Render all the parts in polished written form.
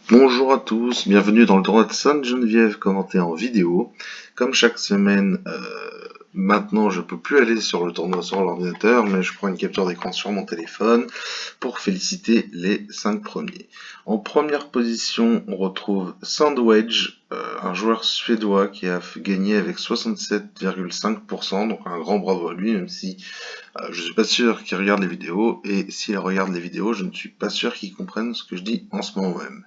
Bonjour à tous, bienvenue dans le tournoi de Sainte-Geneviève commenté en vidéo. Comme chaque semaine, maintenant je peux plus aller sur le tournoi sur l'ordinateur, mais je prends une capture d'écran sur mon téléphone pour féliciter les 5 premiers. En première position, on retrouve Sandwedge, un joueur suédois qui a gagné avec 67,5%, donc un grand bravo à lui, même si je suis pas sûr qu'il regarde les vidéos, et s'il regarde les vidéos, je ne suis pas sûr qu'il comprenne ce que je dis en ce moment même.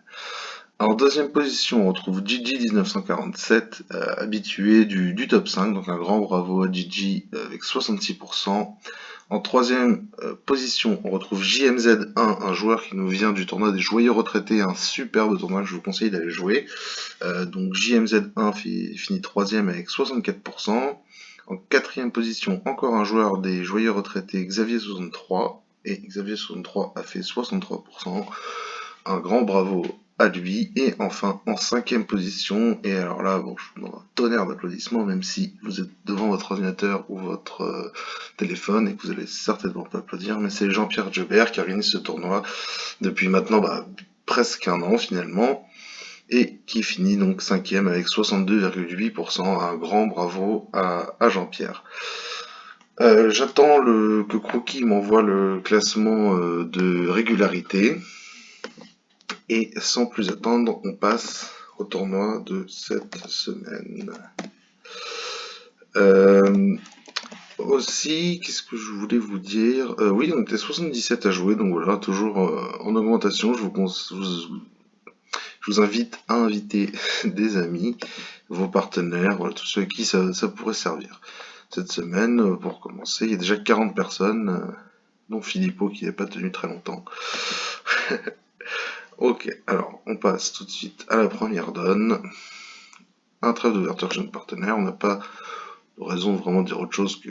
En deuxième position, on retrouve Gigi 1947, habitué du top 5, donc un grand bravo à Gigi avec 66%. En troisième position, on retrouve JMZ1, un joueur qui nous vient du tournoi des joyeux retraités, un superbe tournoi que je vous conseille d'aller jouer. Donc JMZ1 finit troisième avec 64%. En quatrième position, encore un joueur des joyeux retraités, Xavier63, et Xavier63 a fait 63%. Un grand bravo à lui. Et enfin, en cinquième position, et alors là, bon, je vous demande un tonnerre d'applaudissements, même si vous êtes devant votre ordinateur ou votre téléphone et que vous allez certainement pas applaudir, mais c'est Jean-Pierre Jobert qui organise ce tournoi depuis maintenant presque un an finalement, et qui finit donc cinquième avec 62,8%. Un grand bravo à Jean-Pierre. J'attends que Crookie m'envoie le classement de régularité. Et sans plus attendre, on passe au tournoi de cette semaine. Aussi, qu'est-ce que je voulais vous dire? Oui, on était 77 à jouer, donc voilà, toujours en augmentation. Je vous invite à inviter des amis, vos partenaires, voilà, tous ceux à qui ça pourrait servir. Cette semaine, pour commencer, il y a déjà 40 personnes, dont Philippot qui n'est pas tenu très longtemps. Ok, alors on passe tout de suite à la première donne. Un trèfle d'ouverture chez notre partenaire, on n'a pas de raison de vraiment dire autre chose que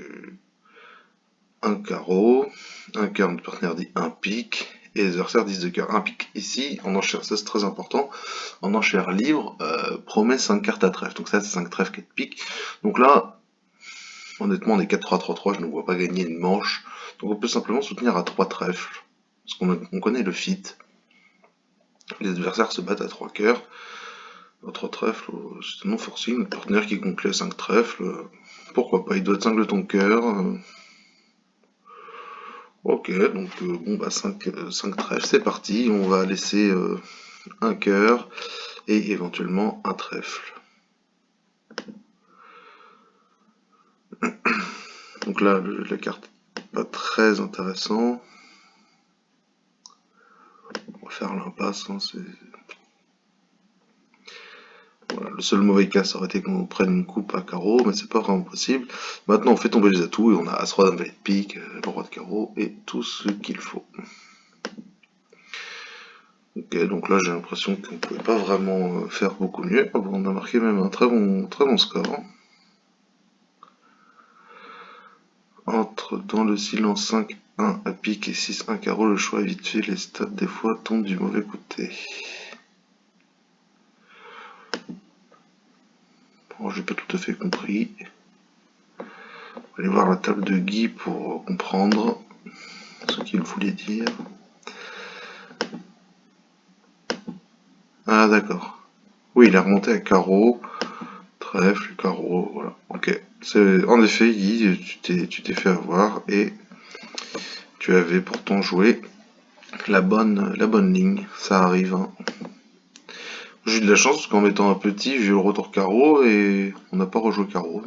un carreau, un cœur, notre partenaire dit un pic, et les adversaires disent de cœur. Un pic ici, en enchère, ça c'est très important, en enchère libre, promet 5 cartes à trèfle, donc ça c'est 5 trèfles, 4 piques. Donc là, honnêtement on est 4-3-3-3, je ne vois pas gagner une manche, donc on peut simplement soutenir à 3 trèfles, parce qu'on connaît le fit. Les adversaires se battent à 3 cœurs. Notre trèfle, c'est non forcing, notre partenaire qui conclut à 5 trèfles, pourquoi pas, il doit être 5 de ton cœur. Ok, donc bon 5 trèfles, c'est parti, on va laisser un cœur et éventuellement un trèfle. Donc là, la carte pas très intéressant. On va faire l'impasse, hein, voilà, le seul mauvais cas, ça aurait été qu'on prenne une coupe à carreau, mais c'est pas vraiment possible. Maintenant, on fait tomber les atouts et on a As-Roi d'un valet de pique, le roi de carreau et tout ce qu'il faut. Ok, donc là, j'ai l'impression qu'on ne pouvait pas vraiment faire beaucoup mieux. On a marqué même un très bon score. Entre dans le silence 5-1 à pique et 6-1 carreau, le choix est vite fait, les stats des fois tombent du mauvais côté. Bon, j'ai pas tout à fait compris. On va aller voir la table de Guy pour comprendre ce qu'il voulait dire. Ah d'accord. Oui, il est remonté à carreau, trèfle, carreau, voilà. Ok. En effet, Guy, tu t'es fait avoir et tu avais pourtant joué la bonne ligne. Ça arrive, hein. J'ai eu de la chance parce qu'en mettant un petit, j'ai eu le retour carreau et on n'a pas rejoué carreau.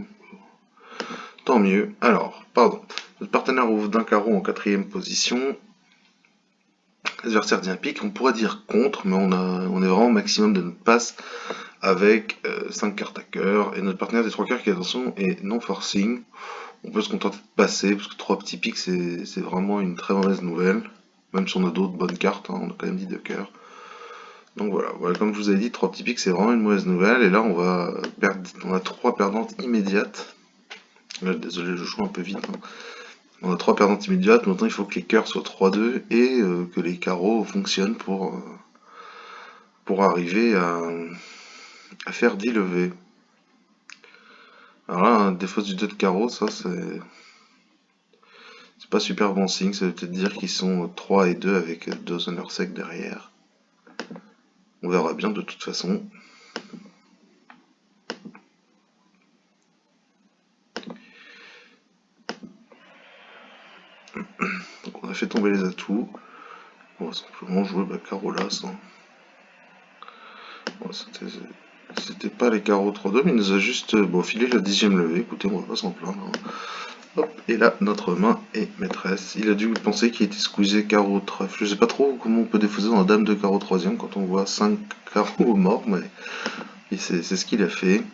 Tant mieux. Alors, pardon. Notre partenaire ouvre d'un carreau en quatrième position. L'adversaire dit un pique. On pourrait dire contre, mais on est vraiment au maximum de notre passe avec 5 cartes à cœur. Et notre partenaire des 3 cœurs qui, attention, est non forcing. On peut se contenter de passer, parce que 3 petits piques, c'est vraiment une très mauvaise nouvelle. Même si on a d'autres bonnes cartes, hein, on a quand même dit 2 cœurs. Donc voilà, comme je vous ai dit, 3 petits piques, c'est vraiment une mauvaise nouvelle. Et là, on a 3 perdantes immédiates. Là, désolé, je joue un peu vite, hein. On a 3 perdantes immédiates, maintenant il faut que les cœurs soient 3-2 et que les carreaux fonctionnent pour arriver à faire 10 levées. Alors là, un défaut du 2 de carreau, ça c'est pas super bon signe, ça veut peut-être dire qu'ils sont 3 et 2 avec 2 honneurs secs derrière. On verra bien de toute façon. Donc on a fait tomber les atouts. On va simplement jouer carreau l'as. Hein. Bon, c'était pas les carreaux 3-2, mais il nous a juste filé la 10e levée. Écoutez, on va pas s'en plaindre. Hein. Hop, et là, notre main est maîtresse. Il a dû penser qu'il était squeezé carreau trèfle. Je sais pas trop comment on peut défausser dans la dame de carreau 3e quand on voit 5 carreaux morts, mais c'est ce qu'il a fait. Et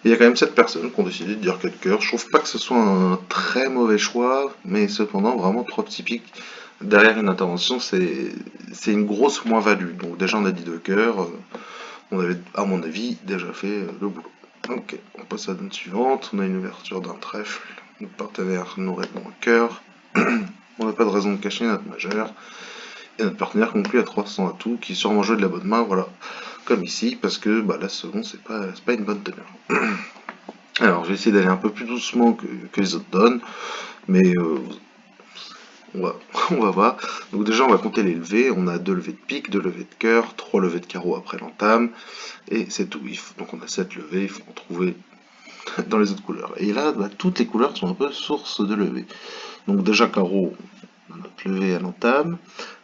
il y a quand même 7 personnes qui ont décidé de dire 4 cœurs. Je trouve pas que ce soit un très mauvais choix, mais cependant, vraiment 3 petits pics derrière une intervention, c'est une grosse moins-value. Donc déjà, on a dit 2 cœurs. On avait, à mon avis, déjà fait le boulot. Ok, on passe à la donne suivante. On a une ouverture d'un trèfle. Notre partenaire nous répond un cœur. On n'a pas de raison de cacher notre majeur. Et notre partenaire conclut à 300 atouts, qui sûrement joué de la bonne main, voilà. Comme ici, parce que la seconde, c'est pas une bonne teneur. Alors, je vais essayer d'aller un peu plus doucement que les autres donnes, mais on va voir. Donc déjà, on va compter les levées. On a 2 levées de pique, 2 levées de cœur, 3 levées de carreau après l'entame, et c'est tout. Donc on a 7 levées, il faut en trouver dans les autres couleurs. Et là, toutes les couleurs sont un peu source de levée. Donc déjà, carreau, on a notre levée à l'entame.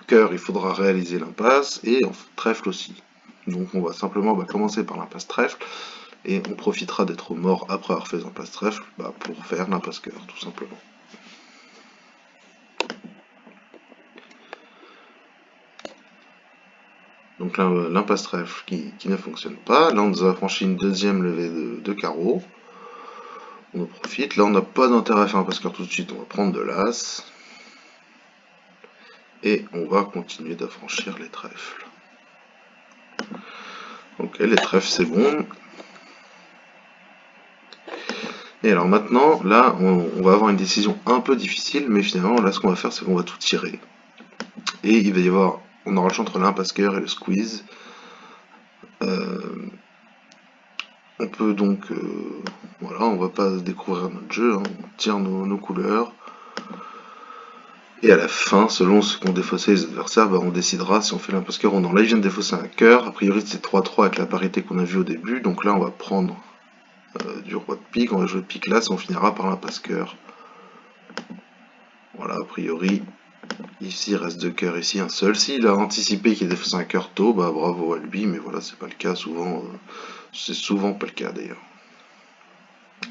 Cœur, il faudra réaliser l'impasse, et trèfle aussi. Donc on va simplement commencer par l'impasse trèfle, et on profitera d'être mort après avoir fait l'impasse trèfle pour faire l'impasse cœur, tout simplement. Donc là, l'impasse trèfle qui ne fonctionne pas. Là, on nous a franchi une 2e levée de carreau. On en profite. Là, on n'a pas d'intérêt à faire un impasse cœur tout de suite. On va prendre de l'as. Et on va continuer d'affranchir les trèfles. Ok, les trèfles, c'est bon. Et alors maintenant, là, on va avoir une décision un peu difficile, mais finalement, là, ce qu'on va faire, c'est qu'on va tout tirer. Et il va y avoir, on aura le choix entre l'impasse cœur et le squeeze. On peut donc, voilà, on va pas découvrir notre jeu, hein, on tire nos couleurs. Et à la fin, selon ce qu'ont défaussé les adversaires, on décidera si on fait l'impasse cœur ou non. Là, ils viennent de défausser un cœur. A priori, c'est 3-3 avec la parité qu'on a vue au début. Donc là, on va prendre du roi de pique. On va jouer pique là, on finira par l'impasse cœur. Voilà, a priori, ici, il reste 2 cœurs, ici, un seul. S'il a anticipé qu'il défaussé un cœur tôt, bravo à lui. Mais voilà, c'est pas le cas souvent. C'est souvent pas le cas d'ailleurs.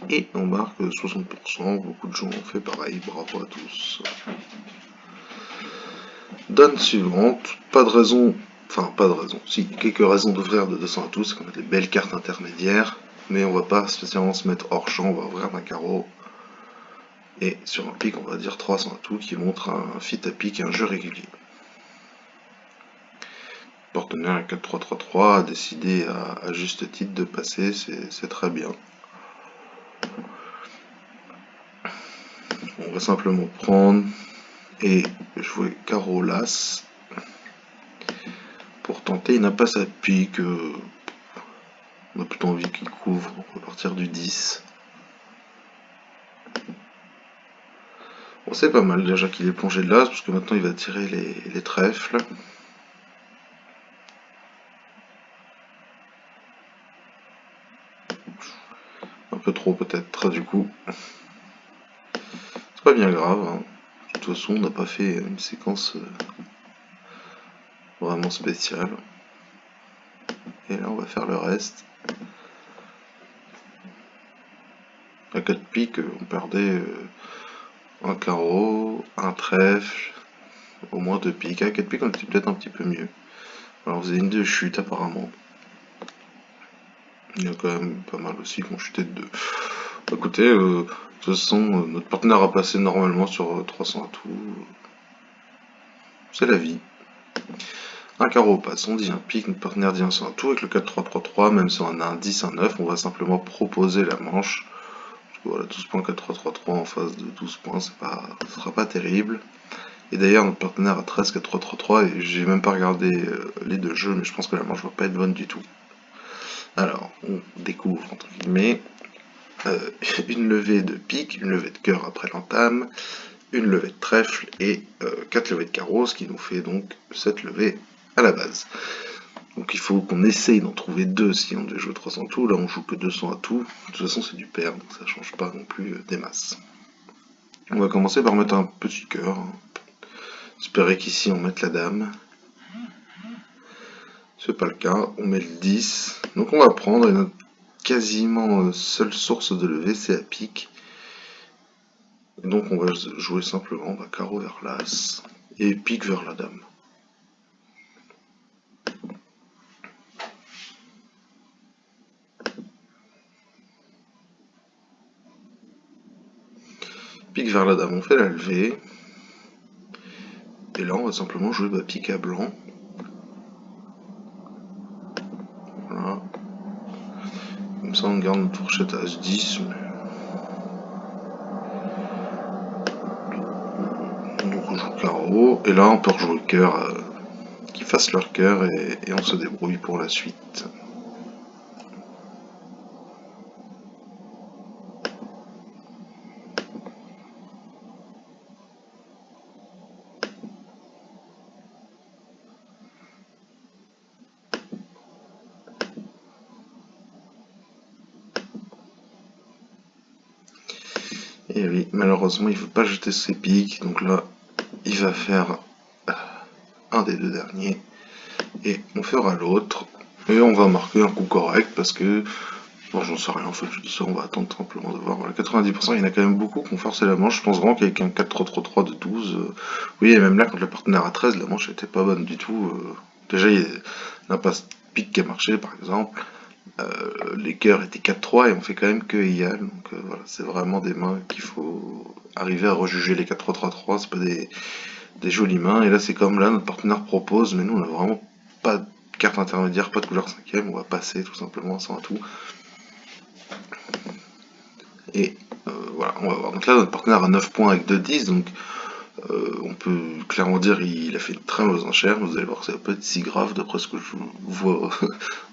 Et on marque 60%. Beaucoup de gens ont fait pareil. Bravo à tous. Donne suivante, pas de raison, si, quelques raisons d'ouvrir de 200 à tous, qu'on a des belles cartes intermédiaires, mais on va pas spécialement se mettre hors champ, on va ouvrir un carreau, et sur un pic, on va dire 300 à tout, qui montre un fit à pic et un jeu régulier. Partenaire 4-3-3-3 a décidé à juste titre de passer, c'est très bien. On va simplement prendre et jouer carreau l'as pour tenter une impasse à pique. On a plutôt envie qu'il couvre à partir du 10. Bon, c'est pas mal déjà qu'il ait plongé de l'as, parce que maintenant il va tirer les trèfles. Un peu trop peut-être du coup. C'est pas bien grave. Hein. De toute façon, on n'a pas fait une séquence vraiment spéciale. Et là, on va faire le reste. À 4 piques, on perdait un carreau, un trèfle, au moins 2 piques. À 4 piques, on était peut-être un petit peu mieux. Alors, on faisait une de chute apparemment. Il y a quand même pas mal aussi qui ont chuté de 2. Écoutez, de toute façon, notre partenaire a passé normalement sur 300 à tout. C'est la vie. Un carreau passe, on dit un pique, notre partenaire dit un 100 à tout. Avec le 4-3-3-3, même si on a un 10, un 9, on va simplement proposer la manche. Parce que voilà, 12 points 4-3-3-3 en face de 12 points, ce sera pas terrible. Et d'ailleurs, notre partenaire a 13 4-3-3-3 et j'ai même pas regardé les 2 jeux, mais je pense que la manche va pas être bonne du tout. Alors, on découvre, entre guillemets, une levée de pique, une levée de cœur après l'entame, une levée de trèfle et 4 levées de carreau, ce qui nous fait donc 7 levées à la base. Donc faut qu'on essaye d'en trouver 2 si on devait jouer 300 tout. Là, on joue que 200 à tout. De toute façon, c'est du pair, donc ça change pas non plus des masses. On va commencer par mettre un petit cœur. Espérer qu'ici on mette la dame. C'est pas le cas, on met le 10. Donc on va prendre, et notre quasiment seule source de levée, c'est à pique. Et donc on va jouer simplement carreau vers l'as et pique vers la dame. Pique vers la dame, on fait la levée. Et là on va simplement jouer pique à blanc. Voilà. Comme ça on garde notre fourchette à As-10. Donc on joue carreau. Et là on peut rejouer cœur, qu'ils fassent leur cœur et on se débrouille pour la suite. Et oui, malheureusement, il ne veut pas jeter ses piques, donc là, il va faire un des 2 derniers, et on fera l'autre, et on va marquer un coup correct, parce que, bon, j'en sais rien, en fait, je dis ça, on va attendre simplement de voir. Voilà, 90%, il y en a quand même beaucoup qui ont forcé la manche, je pense vraiment qu'avec un 4-3-3 de 12, oui, et même là, quand le partenaire a 13, la manche était pas bonne du tout. Déjà, il y a l'impasse pique qui a marché, par exemple. Les cœurs étaient 4-3 et on fait quand même que égal, donc voilà, c'est vraiment des mains qu'il faut arriver à rejuger. Les 4-3-3-3, c'est pas des jolies mains, et là c'est comme là, notre partenaire propose, mais nous on a vraiment pas de carte intermédiaire, pas de couleur 5ème, on va passer tout simplement sans tout. Et voilà, on va voir. Donc là notre partenaire a 9 points avec 2-10, donc on peut clairement dire qu'il a fait une très mauvaise enchère. Vous allez voir que ça va pas être si grave d'après ce que je vois au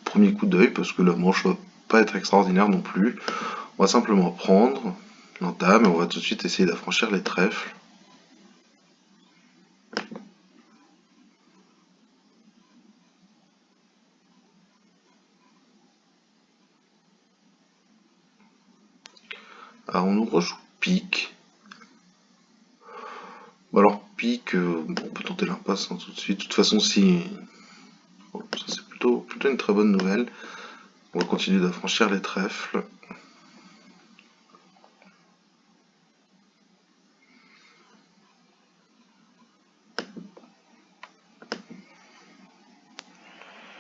premier coup d'œil, parce que la manche va pas être extraordinaire non plus. On va simplement prendre l'entame et on va tout de suite essayer d'affranchir les trèfles. Alors on nous rejoue pique. Bon alors pique, on peut tenter l'impasse tout de suite. De toute façon si... Bon, ça c'est plutôt une très bonne nouvelle. On va continuer d'affranchir les trèfles.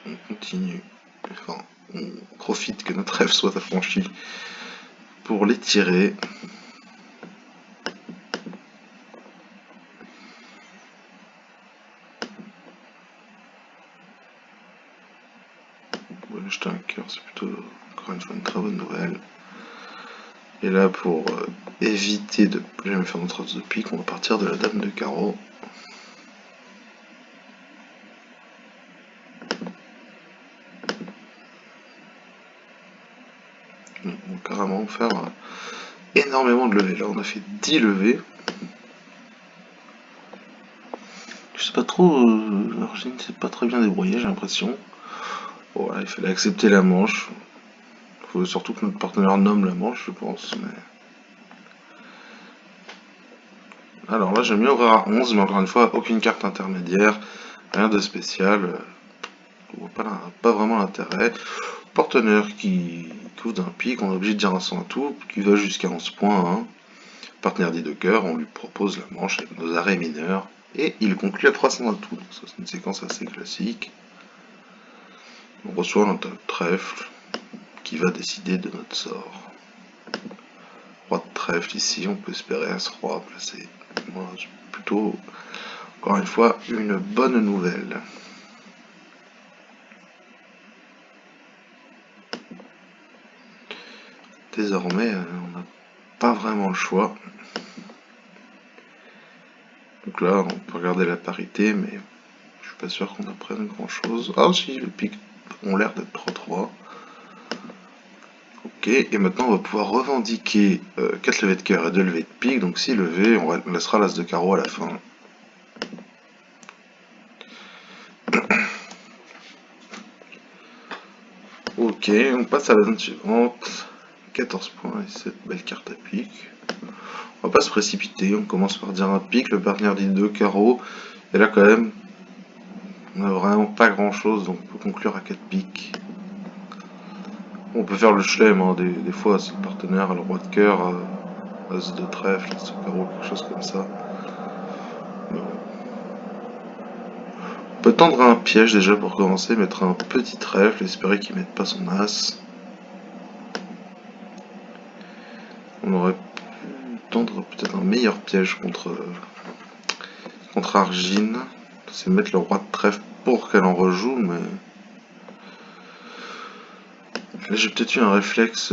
On continue. Enfin, on profite que notre trèfle soit affranchi pour les tirer. On va jeter un cœur, c'est plutôt encore une fois une très bonne nouvelle. Et là, pour éviter de jamais faire notre as de pique, on va partir de la dame de carreau. On va carrément faire énormément de levées. Là, on a fait 10 levées. Je sais pas trop, Virginie s'est pas très bien débrouillé, j'ai l'impression. Voilà, il fallait accepter la manche. Il faut surtout que notre partenaire nomme la manche, je pense. Mais... alors là, j'aime bien ouvrir à 11, mais encore une fois, aucune carte intermédiaire, rien de spécial. On voit pas vraiment l'intérêt. Partenaire qui ouvre d'un pic, on est obligé de dire un 100 à tout, qui va jusqu'à 11 points. Hein. Partenaire dit de cœur, on lui propose la manche avec nos arrêts mineurs, et il conclut à 300 à tout. Donc ça c'est une séquence assez classique. On reçoit un trèfle qui va décider de notre sort. Roi de trèfle ici, on peut espérer As-Roi placé. Voilà, c'est plutôt, encore une fois, une bonne nouvelle. Désormais, on n'a pas vraiment le choix. Donc là, on peut regarder la parité, mais je suis pas sûr qu'on apprenne grand chose. Ah si, les pics ont l'air d'être 3-3. Ok, et maintenant on va pouvoir revendiquer 4 levées de cœur et 2 levées de pique. Donc 6 levées, on laissera l'as de carreau à la fin. Ok, on passe à la zone suivante. 14 points et 7 belles cartes à pique. On va pas se précipiter, on commence par dire un pique, le partenaire dit 2 carreaux. Et là quand même, on a vraiment pas grand chose, donc on peut conclure à 4 piques. On peut faire le chelem, hein, des fois si le partenaire a le roi de cœur, as de trèfle, as de carreau, quelque chose comme ça. On peut tendre un piège déjà pour commencer, mettre un petit trèfle, espérer qu'il mette pas son as. On aurait pu tendre peut-être un meilleur piège contre Argine. C'est mettre le roi de trèfle pour qu'elle en rejoue, mais... Là j'ai peut-être eu un réflexe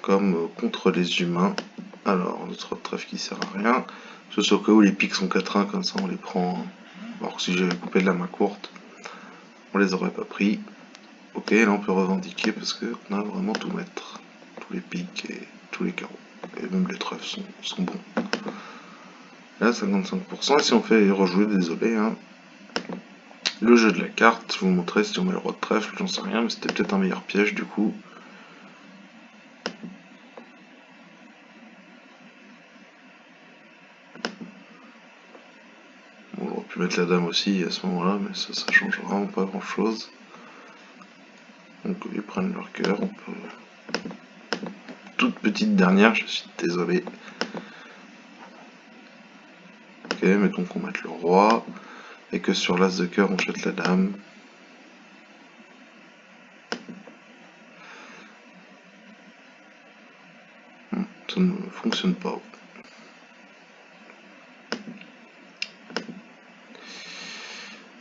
comme contre les humains. Alors, notre roi de trèfle qui sert à rien. Juste au cas où les piques sont 4-1, comme ça on les prend. Alors que si j'avais coupé de la main courte, on les aurait pas pris. Ok, là on peut revendiquer parce qu'on a vraiment tout mettre. Tous les piques et tous les carreaux. Et même les trèfles sont bons. Là 55%, et si on fait rejouer, désolé, hein. Le jeu de la carte, je vous montrer si on met le roi de trèfle, j'en sais rien, mais c'était peut-être un meilleur piège du coup. Bon, on aurait pu mettre la dame aussi à ce moment-là, mais ça change vraiment pas grand-chose. Donc ils prennent leur cœur, on peut... Toute petite dernière, je suis désolé. Ok, mettons qu'on mette le roi, et que sur l'as de cœur on jette la dame. Ça ne fonctionne pas.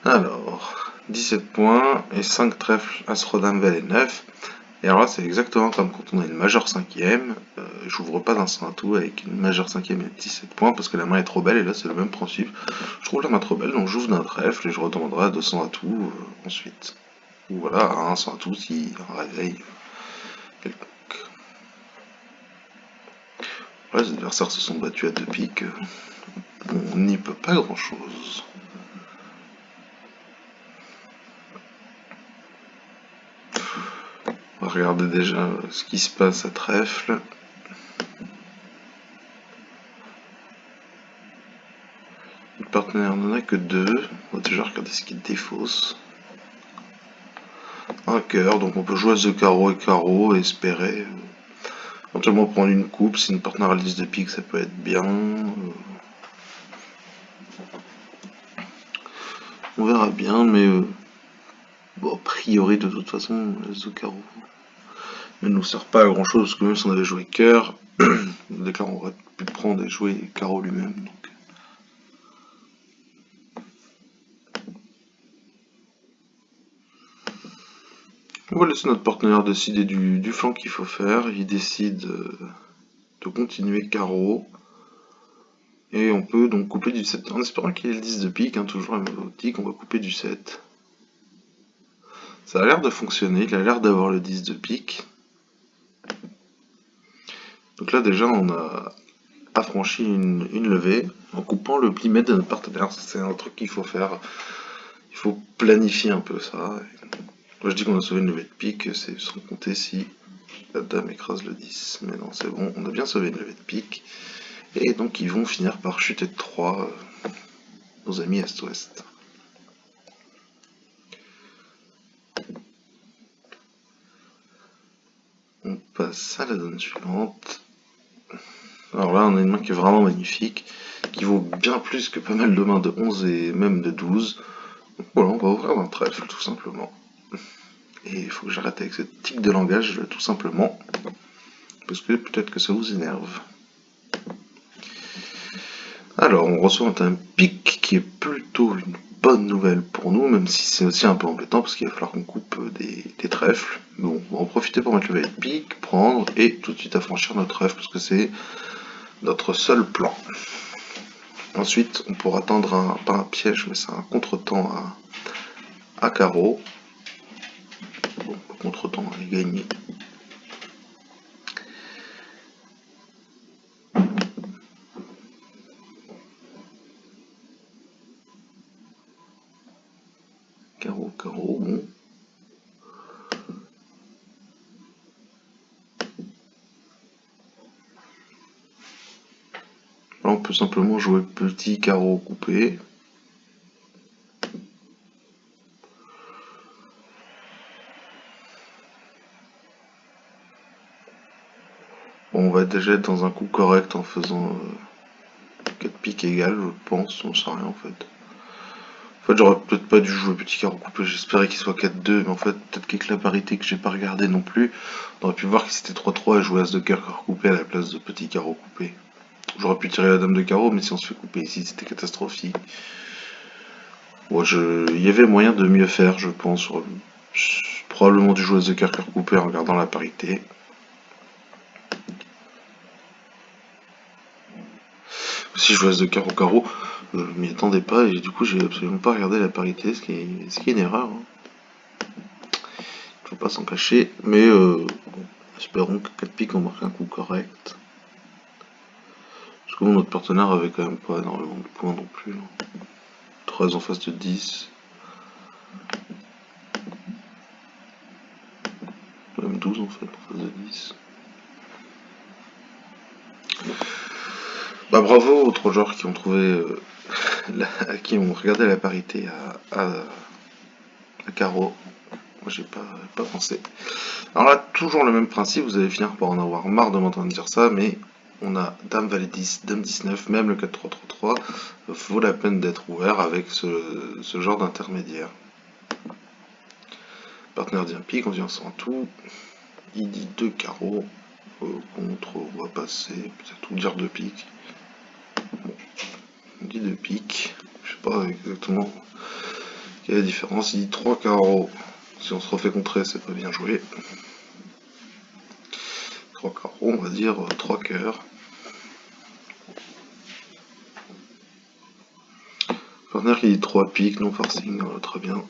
Alors, 17 points et 5 trèfles, as, roi, dame, valet, 9. Et alors là, c'est exactement comme quand on a une majeure cinquième. J'ouvre pas d'un sein à tout avec une majeure cinquième et 17 points parce que la main est trop belle. Et là, c'est le même principe. Je trouve la main trop belle, donc j'ouvre d'un trèfle et je redemanderai à 200 à tout ensuite. Ou voilà, à 100 à tout si un réveil quelconque. Là, les adversaires se sont battus à 2 piques. On n'y peut pas grand chose. On va regarder déjà ce qui se passe à trèfle. Le partenaire n'en a que 2. On va déjà regarder ce qu'il défausse. Un cœur, donc on peut jouer à carreau et carreau et espérer éventuellement prendre une coupe. Si une partenaire a le 10 de pique, ça peut être bien. On verra bien, mais bon, a priori, de toute façon, le carreau ne nous sert pas à grand chose, parce que même si on avait joué cœur, dès que là on aurait pu prendre et jouer carreau lui-même. Donc. On va laisser notre partenaire décider du flanc qu'il faut faire. Il décide de continuer carreau. Et on peut donc couper du 7. En espérant qu'il ait le 10 de pique, hein, toujours la même optique, on va couper du 7. Ça a l'air de fonctionner, il a l'air d'avoir le 10 de pique. Donc là déjà on a affranchi une levée en coupant le plimètre de notre partenaire. C'est un truc qu'il faut faire. Il faut planifier un peu ça. Moi je dis qu'on a sauvé une levée de pique, c'est sans compter si la dame écrase le 10. Mais non, c'est bon, on a bien sauvé une levée de pique. Et donc ils vont finir par chuter de 3, nos amis Est-Ouest. On passe à la zone suivante. Alors là, on a une main qui est vraiment magnifique, qui vaut bien plus que pas mal de mains de 11 et même de 12. Donc voilà, on va ouvrir un trèfle, tout simplement. Et il faut que j'arrête avec cette tic de langage, tout simplement, parce que peut-être que ça vous énerve. Alors, on reçoit un pic qui est plutôt une bonne nouvelle pour nous, même si c'est aussi un peu embêtant, parce qu'il va falloir qu'on coupe des trèfles. Bon, on va en profiter pour mettre le valet de pique, prendre, et tout de suite affranchir notre trèfle, parce que c'est notre seul plan. Ensuite, on pourra tendre pas un piège, mais c'est un contretemps à carreau. Bon, le contretemps est gagné. Carreau, carreau, bon. simplement jouer petit carreau coupé. Bon, on va déjà être dans un coup correct en faisant 4 piques égales, je pense, on sait rien en fait. En fait, j'aurais peut-être pas dû jouer petit carreau coupé, j'espérais qu'il soit 4-2, mais en fait, peut-être qu'avec la parité que j'ai pas regardé non plus, on aurait pu voir que c'était 3-3 et jouer as de cœur coupé à la place de petit carreau coupé. J'aurais pu tirer la dame de carreau, mais si on se fait couper ici, c'était catastrophique. Bon, il y avait moyen de mieux faire, je pense. Probablement dû jouer as de cœur coupé en regardant la parité. Si je jouais as de cœur au carreau, je m'y attendais pas et du coup j'ai absolument pas regardé la parité, ce qui est une erreur. Hein. Faut pas s'en cacher, mais espérons que 4 piques on marque un coup correct. Parce que notre partenaire avait quand même pas énormément de points non plus. 13 en face de 10. Même 12 en fait en face de 10. Bah bravo aux 3 joueurs qui ont trouvé qui ont regardé la parité à carreau. Moi j'ai pas pensé. Alors là, toujours le même principe, vous allez finir par en avoir marre de m'entendre dire ça, mais on a Dame Valet 10, Dame 19, même le 4-3-3-3, vaut la peine d'être ouvert avec ce genre d'intermédiaire. Partenaire dit un pique, on vient sans tout, il dit 2 carreaux, contre, on va passer, peut-être tout dire 2 piques. Bon, il dit 2 piques, je sais pas exactement quelle est la différence, il dit 3 carreaux, si on se refait contrer, c'est pas bien joué. 3 carreaux, on va dire 3 cœurs. Partenaire qui dit 3 piques, non forcing, très bien.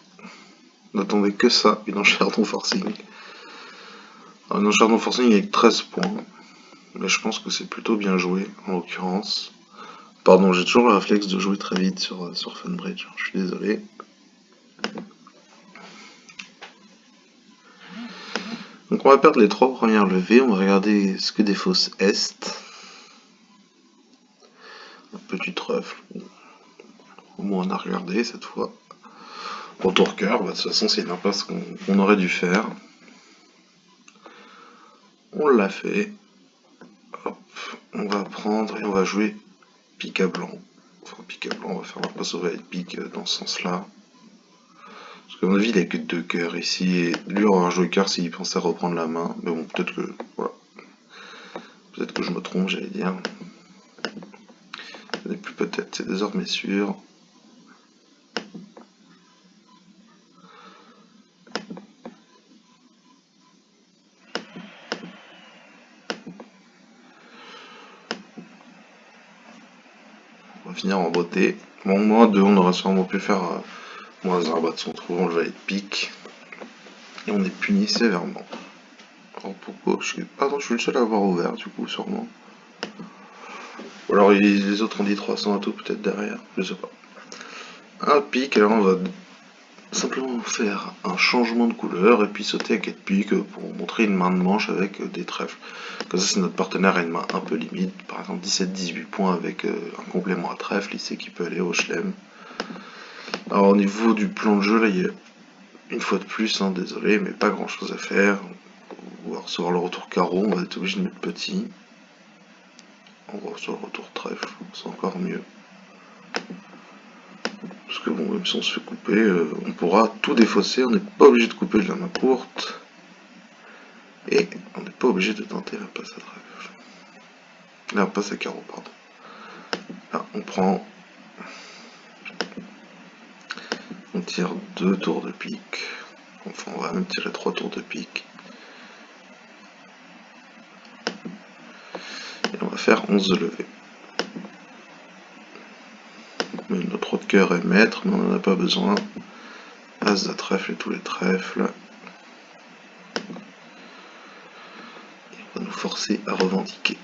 N'attendez que ça, une enchère non forcing. Alors, une enchère non forcing avec 13 points. Mais je pense que c'est plutôt bien joué, en l'occurrence. Pardon, j'ai toujours le réflexe de jouer très vite sur Funbridge, je suis désolé. Donc on va perdre les 3 premières levées, on va regarder ce que des fausses est. Un petit trèfle. Au moins on a regardé cette fois. Retour cœur, bah, de toute façon c'est une impasse qu'on aurait dû faire. On l'a fait. Hop, on va prendre et on va jouer pique à blanc. Enfin pique à blanc, on va faire l'impasse au valet pique dans ce sens-là. Parce qu'à mon avis il a que 2 cœurs ici, et lui aura joué cœur s'il pensait reprendre la main. Mais bon, peut-être que. Voilà. Peut-être que je me trompe, j'allais dire. Ce n'est plus peut-être, c'est désormais sûr. On va finir en beauté. Bon, moins 2, on aurait sûrement pu faire moins 1 bas de son trou, on le valet de pique. Et on est puni sévèrement. Alors pourquoi pardon, je suis le seul à avoir ouvert, du coup, sûrement. Ou alors les autres ont dit 300 à tout, peut-être derrière, je sais pas. Un pique, alors on va simplement faire un changement de couleur et puis sauter à 4 piques pour montrer une main de manche avec des trèfles. Comme ça, si notre partenaire a une main un peu limite, par exemple 17-18 points avec un complément à trèfle, il sait qu'il peut aller au chelem. Alors au niveau du plan de jeu, là, il y a une fois de plus, hein, désolé, mais pas grand chose à faire. On va recevoir le retour carreau, on va être obligé de mettre petit. On va recevoir le retour trèfle, c'est encore mieux. Parce que bon, même si on se fait couper, on pourra tout défausser, on n'est pas obligé de couper de la main courte. Et on n'est pas obligé de tenter la passe à trèfle. La passe à carreau, pardon. Là, on prend. On tire 2 tours de pique. Enfin, on va même tirer 3 tours de pique. Et on va faire 11 de levée. Mais notre autre cœur est maître, mais on n'en a pas besoin. As à trèfle et tous les trèfles. Et on va nous forcer à revendiquer.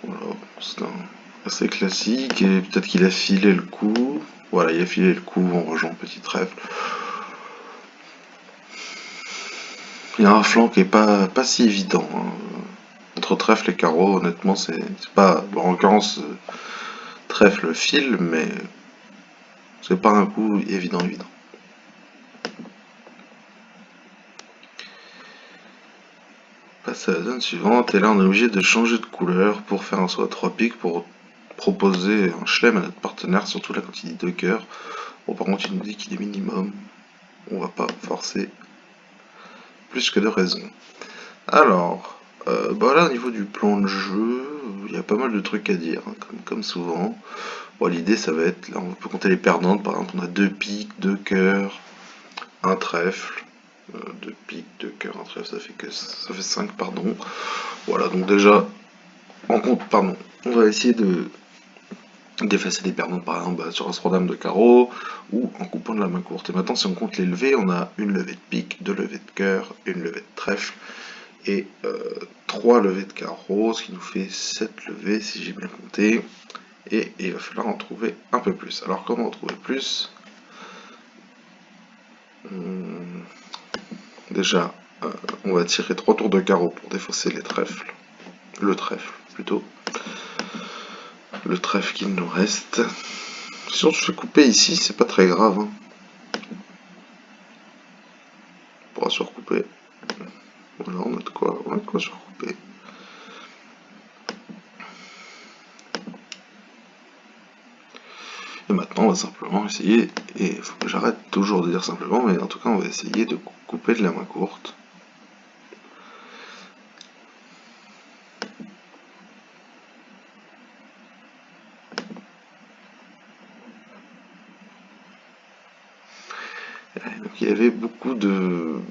Voilà, c'est assez classique, et peut-être qu'il a filé le coup. Voilà, il a filé le coup, on rejoint petit trèfle. Il y a un flanc qui est pas si évident, hein. Entre trèfle et carreau, honnêtement, c'est pas... Bon, en l'occurrence, trèfle file, mais c'est pas un coup évident. Passe à la zone suivante, et là on est obligé de changer de couleur pour faire un saut à 3 pics, pour proposer un chelem à notre partenaire, surtout là quand il dit 2 cœurs. Bon, par contre il nous dit qu'il est minimum, on va pas forcer plus que de raison. Alors, bah là au niveau du plan de jeu, il y a pas mal de trucs à dire, hein, comme souvent. Bon, l'idée ça va être, là on peut compter les perdantes, par exemple on a 2 piques, 2 cœurs, un trèfle. 2 piques, 2 cœurs, un trèfle, ça fait 5, pardon. Voilà, donc déjà, pardon, on va essayer d'effacer les perdantes par exemple sur un dame de carreau ou en coupant de la main courte. Et maintenant, si on compte les levées, on a une levée de pique, 2 levées de cœur, une levée de trèfle et 3 levées de carreau, ce qui nous fait 7 levées si j'ai bien compté. Et il va falloir en trouver un peu plus. Alors, comment en trouver plus? Déjà, on va tirer 3 tours de carreau pour défausser les trèfles. Le trèfle, plutôt. Le trèfle qu'il nous reste. Si on se fait couper ici, c'est pas très grave, hein. On pourra se recouper. Voilà, on a de quoi se recouper. Et maintenant, on va simplement essayer, et il faut que j'arrête toujours de dire simplement, mais en tout cas, on va essayer de couper de la main courte. Donc il y avait beaucoup de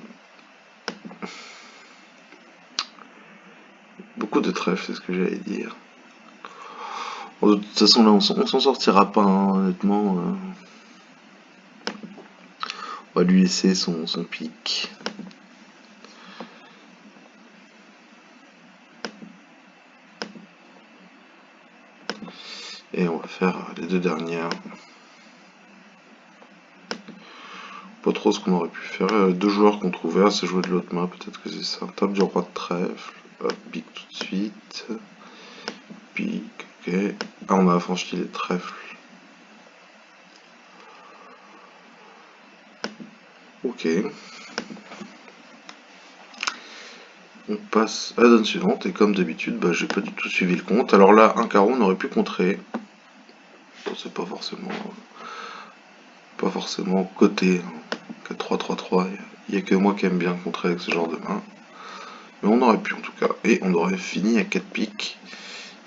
trèfles, c'est ce que j'allais dire. Bon, de toute façon, là, on s'en sortira pas, hein, honnêtement. On va lui laisser son pic. Et on va faire les deux dernières. Pas trop ce qu'on aurait pu faire. Deux joueurs qu'on trouvait, c'est jouer de l'autre main, peut-être que c'est ça. Table du roi de trèfle. Hop, pique tout de suite. Pique, ok. Ah, on a affranchi les trèfles. Ok. On passe à la zone suivante, et comme d'habitude, bah, j'ai pas du tout suivi le compte. Alors là, un carreau, on aurait pu contrer. Bon, c'est pas forcément coté. 4-3-3-3, il n'y a que moi qui aime bien contrer avec ce genre de main. Mais on aurait pu en tout cas. Et on aurait fini à 4 piques,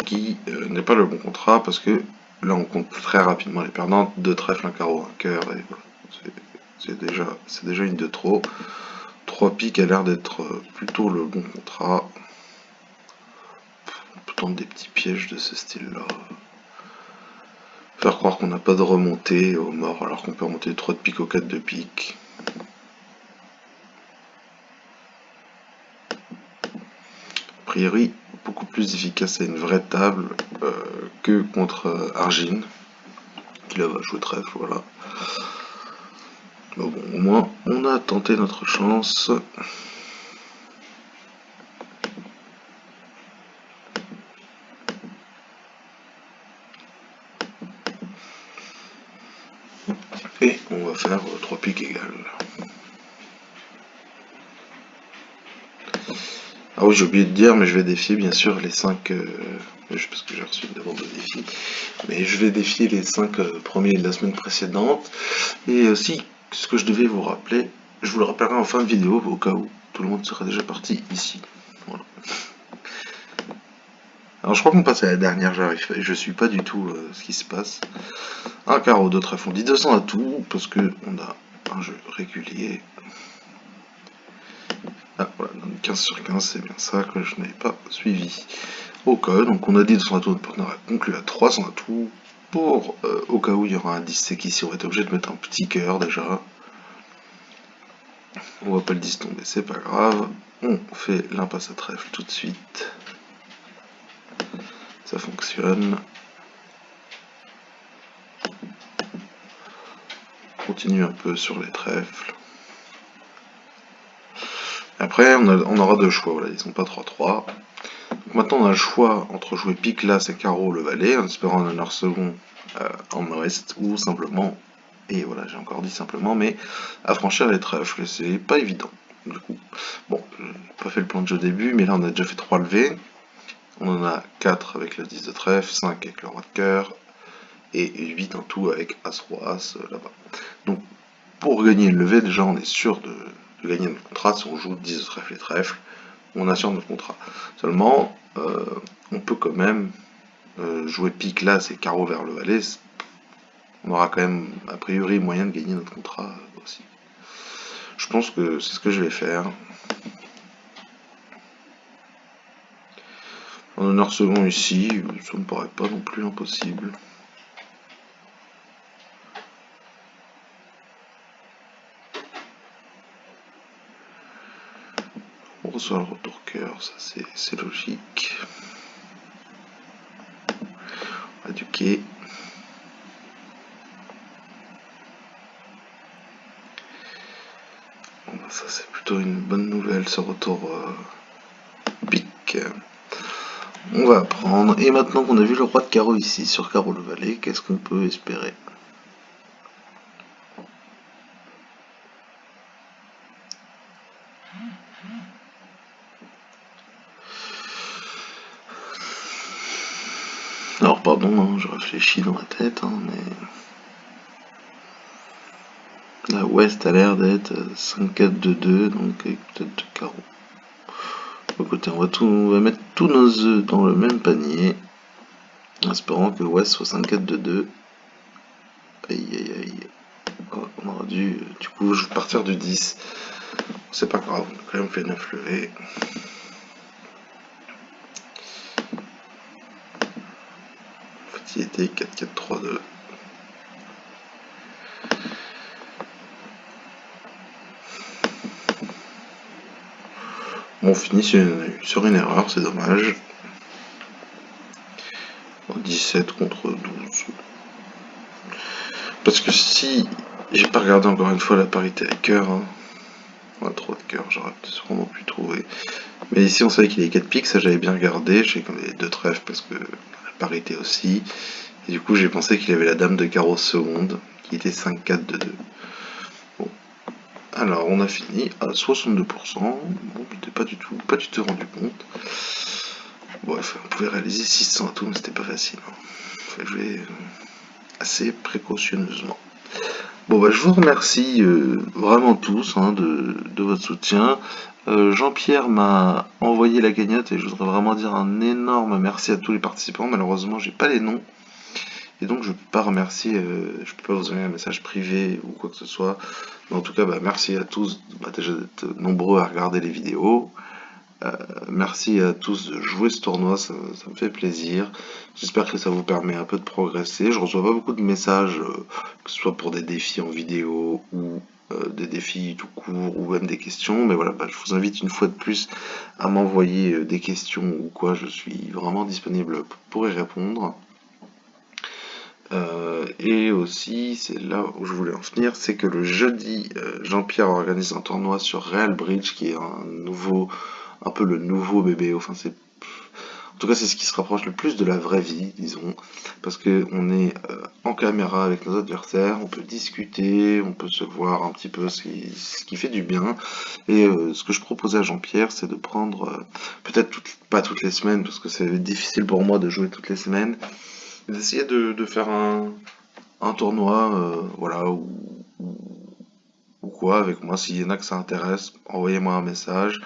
qui n'est pas le bon contrat, parce que là on compte très rapidement les perdantes. 2 trèfles, un carreau, un cœur, et voilà. C'est déjà une de trop. 3 piques a l'air d'être plutôt le bon contrat. On peut tenter des petits pièges de ce style-là. Faire croire qu'on n'a pas de remontée au mort, alors qu'on peut remonter 3 de pique au 4 de pique. A priori, beaucoup plus efficace à une vraie table que contre Argine, qui là va jouer trèfle, voilà. Bon, au moins, on a tenté notre chance. Et on va faire 3 piques égales. Ah oui, j'ai oublié de dire, mais je vais défier bien sûr les 5... parce que j'ai reçu une demande de défi. Mais je vais défier les 5 premiers de la semaine précédente. Et aussi, ce que je devais vous rappeler, je vous le rappellerai en fin de vidéo, au cas où tout le monde sera déjà parti ici. Voilà. Alors je crois qu'on passe à la dernière, je suis pas du tout ce qui se passe. Un carreau de trèfle, on dit 200 à tout, parce que on a un jeu régulier. Ah voilà, 15 sur 15, c'est bien ça que je n'avais pas suivi. Au cas, donc on a dit 200 à tout, notre partenaire a conclu à 300 à tout. Pour au cas où il y aura un 10 sec ici, on va être obligé de mettre un petit cœur déjà. On va pas le 10 tomber, c'est pas grave. On fait l'impasse à trèfle tout de suite. Ça fonctionne. On continue un peu sur les trèfles. Après, on aura deux choix, voilà, ils sont pas 3-3. Maintenant, on a le choix entre jouer pique, l'as et carreau le valet, en espérant un honneur second en ouest, ou simplement, et voilà, j'ai encore dit simplement, mais affranchir les trèfles, c'est pas évident, du coup. Bon, j'ai pas fait le plan de jeu au début, mais là, on a déjà fait 3 levées. On en a 4 avec le 10 de trèfle, 5 avec le roi de cœur, et 8 en tout avec as-roi as là-bas. Donc, pour gagner une levée, déjà, on est sûr de gagner notre contrat si on joue 10 de trèfle et trèfle. On assure notre contrat. Seulement, on peut quand même jouer pique l'as et carreau vers le valet. On aura quand même, a priori, moyen de gagner notre contrat aussi. Je pense que c'est ce que je vais faire. En honneur second ici, ça me paraît pas non plus impossible. On reçoit le retour cœur, ça c'est logique. On va duquer. Bon, bah, ça c'est plutôt une bonne nouvelle, ce retour pique. On va prendre. Et maintenant qu'on a vu le roi de carreau ici sur carreau le valet, qu'est-ce qu'on peut espérer? Alors pardon, hein, je réfléchis dans ma tête, hein, mais la ouest a l'air d'être 5-4-2-2, donc avec peut-être deux carreaux. Écoutez, on va mettre tous nos œufs dans le même panier, en espérant que ouest soit 5-4-2-2. Aïe aïe aïe. Oh, on aurait dû, du coup, je vais partir du 10. C'est pas grave, on a quand même fait 9 levées. En fait, il était 4-4-3-2. Bon, on finit sur une erreur, c'est dommage. 17 contre 12. Parce que si... J'ai pas regardé encore une fois la parité à cœur. Hein. On a 3 de cœur, j'aurais sûrement pu trouver. Mais ici on savait qu'il y avait 4 piques, ça j'avais bien regardé. Je sais qu'on avait 2 trèfles parce que la parité aussi. Et du coup j'ai pensé qu'il avait la dame de carreau seconde, qui était 5-4 de 2. Bon. Alors on a fini à 62%. Bon, j'étais pas du tout rendu compte. Bref, on pouvait réaliser 600 à tout, mais c'était pas facile. Hein. Faut jouer assez précautionneusement. Bon bah je vous remercie vraiment tous hein, de votre soutien. Jean-Pierre m'a envoyé la cagnotte et je voudrais vraiment dire un énorme merci à tous les participants. Malheureusement j'ai pas les noms et donc je peux pas remercier, je peux pas vous envoyer un message privé ou quoi que ce soit. Mais en tout cas bah, merci à tous déjà d'être nombreux à regarder les vidéos. Merci à tous de jouer ce tournoi, ça me fait plaisir. J'espère que ça vous permet un peu de progresser. Je reçois pas beaucoup de messages, que ce soit pour des défis en vidéo ou des défis tout court ou même des questions. Mais voilà, bah, je vous invite une fois de plus à m'envoyer des questions ou quoi. Je suis vraiment disponible pour y répondre. Et aussi, c'est là où je voulais en venir, c'est que le jeudi, Jean-Pierre organise un tournoi sur Real Bridge, qui est un peu le nouveau bébé. Enfin, en tout cas, c'est ce qui se rapproche le plus de la vraie vie, disons, parce que on est en caméra avec nos adversaires, on peut discuter, on peut se voir un petit peu, ce qui fait du bien. Et ce que je proposais à Jean-Pierre, c'est de prendre, peut-être pas toutes les semaines, parce que c'est difficile pour moi de jouer toutes les semaines, mais d'essayer de faire un tournoi, voilà, ou quoi avec moi. S'il y en a que ça intéresse, envoyez-moi un message.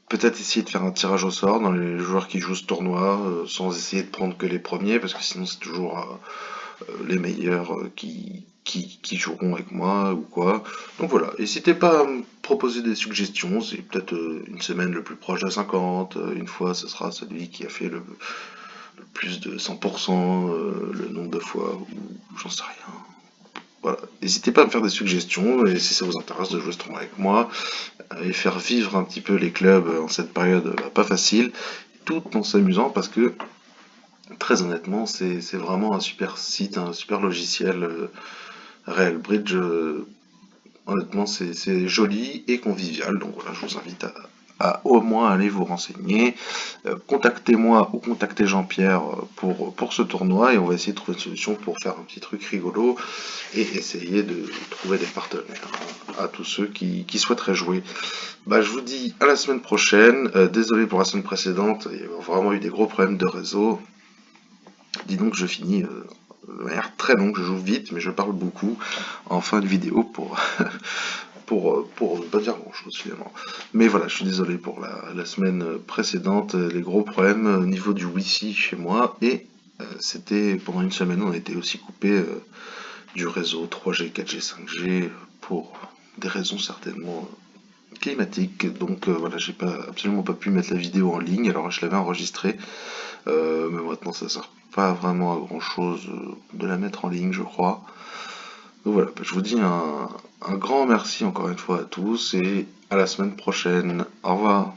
Peut-être essayer de faire un tirage au sort dans les joueurs qui jouent ce tournoi, sans essayer de prendre que les premiers, parce que sinon c'est toujours les meilleurs qui joueront avec moi ou quoi. Donc voilà, n'hésitez pas à me proposer des suggestions, c'est peut-être une semaine le plus proche de 50, une fois ce sera celui qui a fait le plus de 100%, le nombre de fois, ou j'en sais rien. Voilà, n'hésitez pas à me faire des suggestions, et si ça vous intéresse de jouer ce tournoi avec moi, et faire vivre un petit peu les clubs en cette période pas facile, tout en s'amusant parce que très honnêtement c'est vraiment un super site, un super logiciel Real Bridge. honnêtement c'est joli et convivial, donc voilà, je vous invite à au moins aller vous renseigner. Contactez-moi ou contactez Jean-Pierre pour ce tournoi et on va essayer de trouver une solution pour faire un petit truc rigolo et essayer de trouver des partenaires à tous ceux qui souhaiteraient jouer. Bah, je vous dis à la semaine prochaine. Désolé pour la semaine précédente, il y a vraiment eu des gros problèmes de réseau. Dis donc, je finis de manière très longue, je joue vite, mais je parle beaucoup en fin de vidéo pour ne pas dire grand chose finalement. Mais voilà, je suis désolé pour la semaine précédente, les gros problèmes au niveau du Wi-Fi chez moi, et c'était pendant une semaine, on a été aussi coupé du réseau 3G, 4G, 5G pour des raisons certainement climatique, donc voilà, j'ai absolument pas pu mettre la vidéo en ligne, alors je l'avais enregistrée, mais maintenant ça sert pas vraiment à grand chose de la mettre en ligne, je crois. Donc voilà, je vous dis un grand merci encore une fois à tous et à la semaine prochaine. Au revoir.